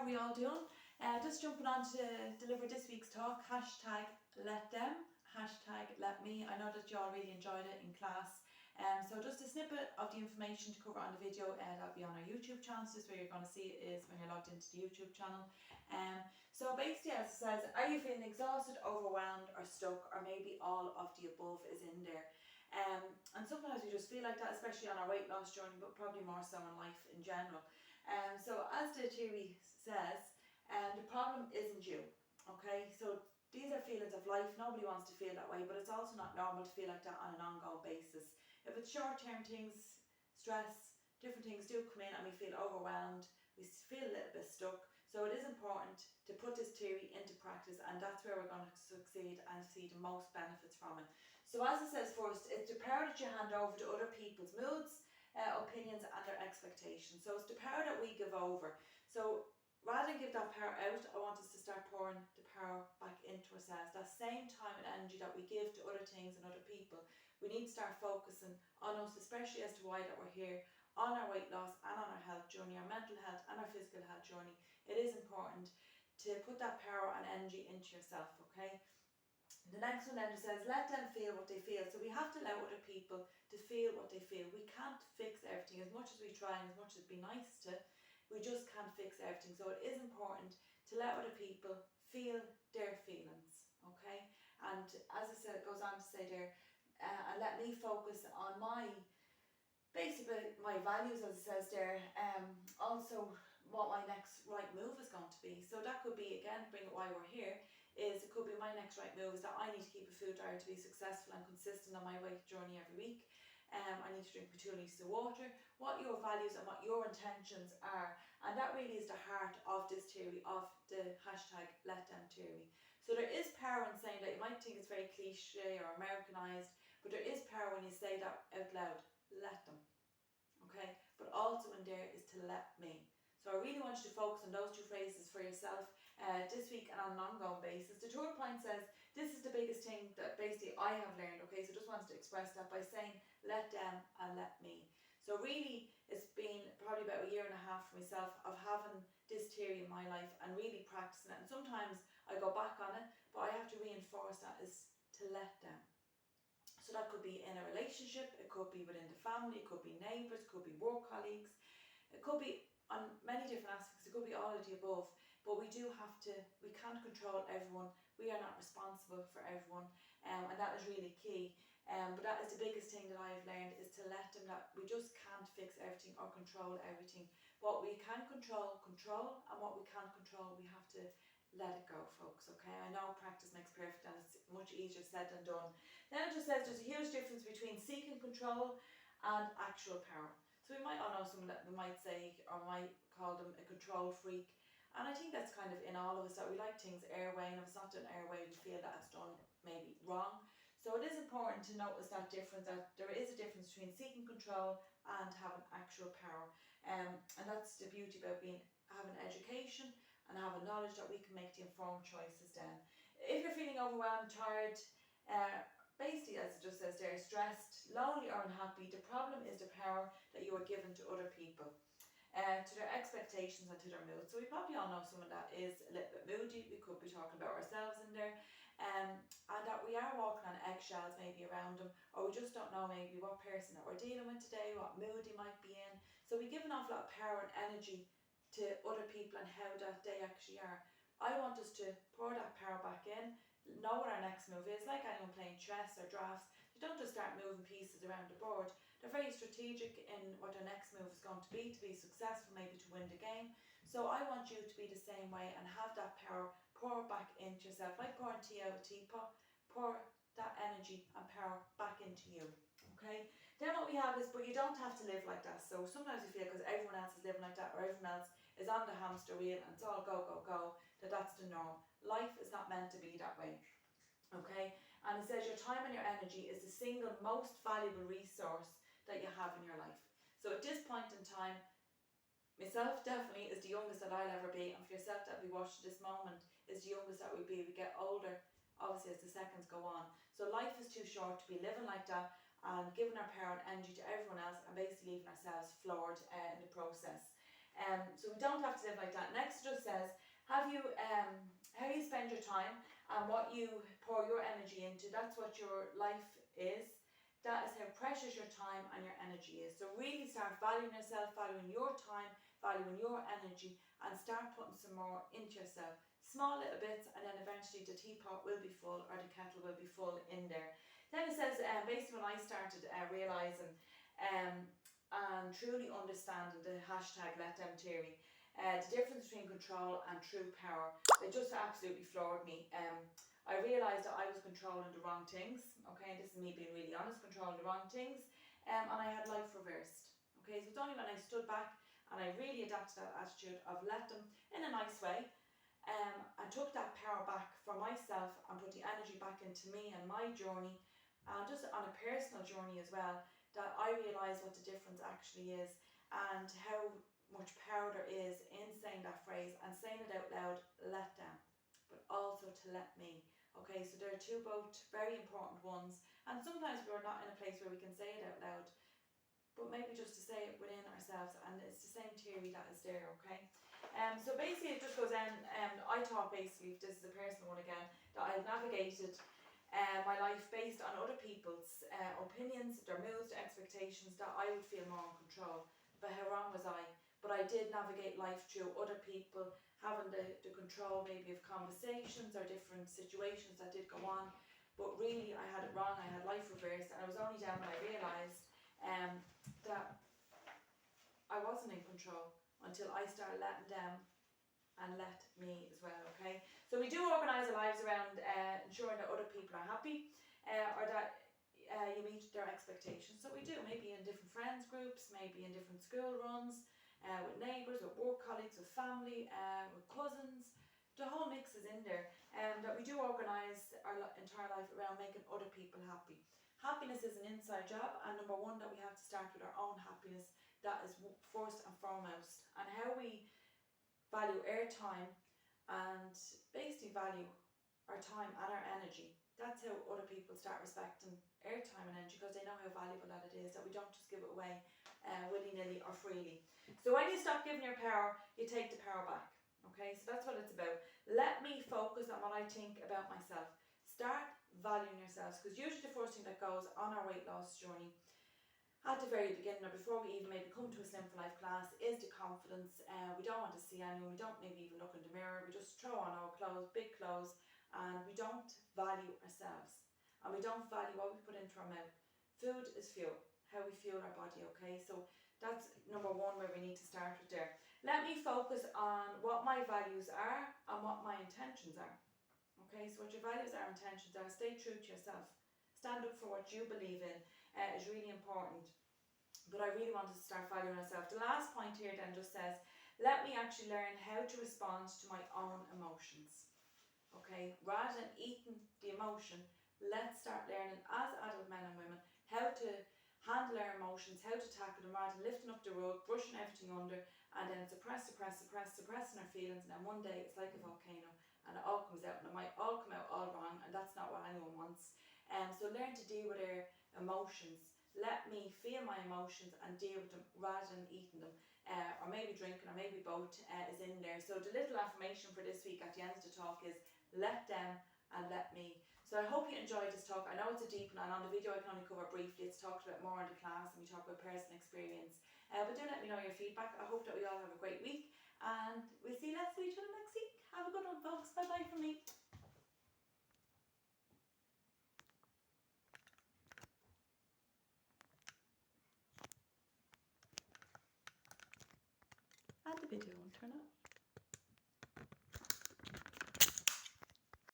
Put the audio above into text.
how are we all doing? Just jumping on to deliver this week's talk, hashtag let them, hashtag let me. I know that you all really enjoyed it in class. So just a snippet of the information to cover on the video that'll be on our YouTube channel. So this is where you're going to see it is when you're logged into the YouTube channel. So basically, as it says, are you feeling exhausted, overwhelmed or stuck, or maybe all of the above is in there? And sometimes we just feel like that, especially on our weight loss journey, but probably more so in life in general. So as the theory says, the problem isn't you, okay? So these are feelings of life. Nobody wants to feel that way, but it's also not normal to feel like that on an ongoing basis. If it's short-term things, stress, different things do come in and we feel overwhelmed, we feel a little bit stuck. So it is important to put this theory into practice, and that's where we're going to succeed and see the most benefits from it. So as it says first, it's the power that you hand over to other people's moods, opinions and their expectations. So it's the power that we give over. So rather than give that power out, I want us to start pouring the power back into ourselves. That same time and energy that we give to other things and other people, we need to start focusing on us, especially as to why that we're here, on our weight loss and on our health journey, our mental health and our physical health journey. It is important to put that power and energy into yourself, okay? The next one then says, let them feel what they feel. So we have to allow other people to feel what they feel. We can't fix everything. As much as we try and as much as it'd be nice to, we just can't fix everything. So it is important to let other people feel their feelings, okay? And as I said, it goes on to say there, and let me focus on my, basically my values, as it says there, also what my next right move is going to be. So that could be, again, bring it why we're here, is it could be my next right move is that I need to keep a food diet to be successful and consistent on my weight journey every week. I need to drink my 2 litres of water, what your values and what your intentions are. And that really is the heart of this theory, of the hashtag let them theory. So there is power in saying that. You might think it's very cliche or Americanized, but there is power when you say that out loud, let them, okay? But also in there is to let me. So I really want you to focus on those 2 phrases for yourself this week and on an ongoing basis. The third point says, this is the biggest thing that basically I have learned, okay? So just wants to express that by saying, let them and let me. So really, it's been probably about 1.5 years for myself of having this theory in my life and really practicing it. And sometimes I go back on it, but I have to reinforce that is to let them. So that could be in a relationship, it could be within the family, it could be neighbours, it could be work colleagues, it could be on many different aspects, it could be all of the above. But we do have to, we can't control everyone, we are not responsible for everyone, and that is really key. But that is the biggest thing that I've learned, is to let them, that we just can't fix everything or control everything. What we can control, and what we can't control, we have to let it go, folks, okay? I know practice makes perfect and it's much easier said than done. Then it just says there's a huge difference between seeking control and actual power. So we might all know someone that we might say, or might call them a control freak. And I think that's kind of in all of us, that we like things our way, and if it's not done our way, we feel that it's done maybe wrong. So it is important to notice that difference, that there is a difference between seeking control and having actual power. And that's the beauty about having education and having knowledge, that we can make the informed choices then. If you're feeling overwhelmed, tired, basically, as it just says there, stressed, lonely or unhappy, the problem is the power that you are given to other people, to their expectations and to their mood. So we probably all know someone that is a little bit moody. We could be talking about ourselves in there, and that we are walking on eggshells maybe around them, or we just don't know maybe what person that we're dealing with today, what mood they might be in. So we give an awful lot of power and energy to other people and how that they actually are. I want us to pour that power back in, know what our next move is. Like anyone playing chess or drafts, you don't just start moving pieces around the board. They're very strategic in what their next move is going to be successful, maybe to win the game. So I want you to be the same way and have that power, pour back into yourself, like pouring tea out of a teapot. Pour that energy and power back into you, okay? Then what we have is, but you don't have to live like that. So sometimes you feel because everyone else is living like that, or everyone else is on the hamster wheel and it's all go, go, go, that's the norm. Life is not meant to be that way, okay? And it says your time and your energy is the single most valuable resource that you have in your life. So at this point in time, myself definitely is the youngest that I'll ever be, and for yourself that we watched this moment is the youngest that we'll be. We get older, obviously, as the seconds go on. So life is too short to be living like that and giving our power and energy to everyone else and basically leaving ourselves floored in the process. So we don't have to live like that. Next it just says, how you spend your time and what you pour your energy into, that's what your life is. That is how precious your time and your energy is. So really start valuing yourself, valuing your time, valuing your energy, and start putting some more into yourself. Small little bits, and then eventually the teapot will be full, or the kettle will be full in there. Then it says, basically when I started realising and truly understanding the hashtag Let Them theory, the difference between control and true power, it just absolutely floored me. I realised that I was controlling the wrong things, okay, and this is me being really honest, controlling the wrong things, and I had life reversed, okay. So it's only when I stood back and I really adapted that attitude of let them, in a nice way, and took that power back for myself and put the energy back into me and my journey, and just on a personal journey as well, that I realised what the difference actually is and how much power there is in saying that phrase and saying it out loud, let them, but also to let me. Okay, so there are two both very important ones, and sometimes we're not in a place where we can say it out loud, but maybe just to say it within ourselves, and it's the same theory that is there, okay? So basically it just goes in, I thought basically, this is a personal one again, that I've navigated my life based on other people's opinions, their moods, their expectations, that I would feel more in control. But how wrong was I? But I did navigate life through other people, having the control maybe of conversations or different situations that did go on. But really I had it wrong, I had life reversed, and it was only then when I realised that I wasn't in control until I started letting them and let me as well, okay? So we do organise our lives around ensuring that other people are happy, or that you meet their expectations. So we do, maybe in different friends groups, maybe in different school runs, with neighbours, with work colleagues, with family, with cousins. The whole mix is in there, that we do organise our entire life around making other people happy. Happiness is an inside job, and number one, that we have to start with our own happiness. That is first and foremost, and how we value our time and basically value our time and our energy. That's how other people start respecting our time and energy, because they know how valuable that it is, that we don't just give it away willy-nilly or freely. So when you stop giving your power, you take the power back. Okay, so that's what it's about. Let me focus on what I think about myself. Start valuing yourselves, because usually the first thing that goes on our weight loss journey at the very beginning, or before we even maybe come to a Slim for Life class, is the confidence. We don't want to see anyone, we don't maybe even look in the mirror, we just throw on our clothes, big clothes, and we don't value ourselves. And we don't value what we put into our mouth. Food is fuel, how we fuel our body, okay? So that's number one, where we need to start with there. Let me focus on what my values are and what my intentions are. Okay, so what your values are, intentions are, stay true to yourself. Stand up for what you believe in, is really important. But I really wanted to start valuing myself. The last point here then just says, let me actually learn how to respond to my own emotions. Okay, rather than eating the emotion, let's start learning as adult men and women how to handle our emotions, how to tackle them, rather than lifting up the rug, brushing everything under, and then suppressing our feelings, and then one day it's like a volcano and it all comes out, and it might all come out all wrong, and that's not what anyone wants. So learn to deal with our emotions. Let me feel my emotions and deal with them rather than eating them, or maybe drinking, or maybe both is in there. So the little affirmation for this week at the end of the talk is, let them and let me. So I hope you enjoyed this talk. I know it's a deep one, and on the video I can only cover briefly. It's talked about more in the class, and we talk about personal experience. But do let me know your feedback. I hope that we all have a great week, and we'll see each other next week. Have a good one, folks. Bye bye from me. And the video won't turn up.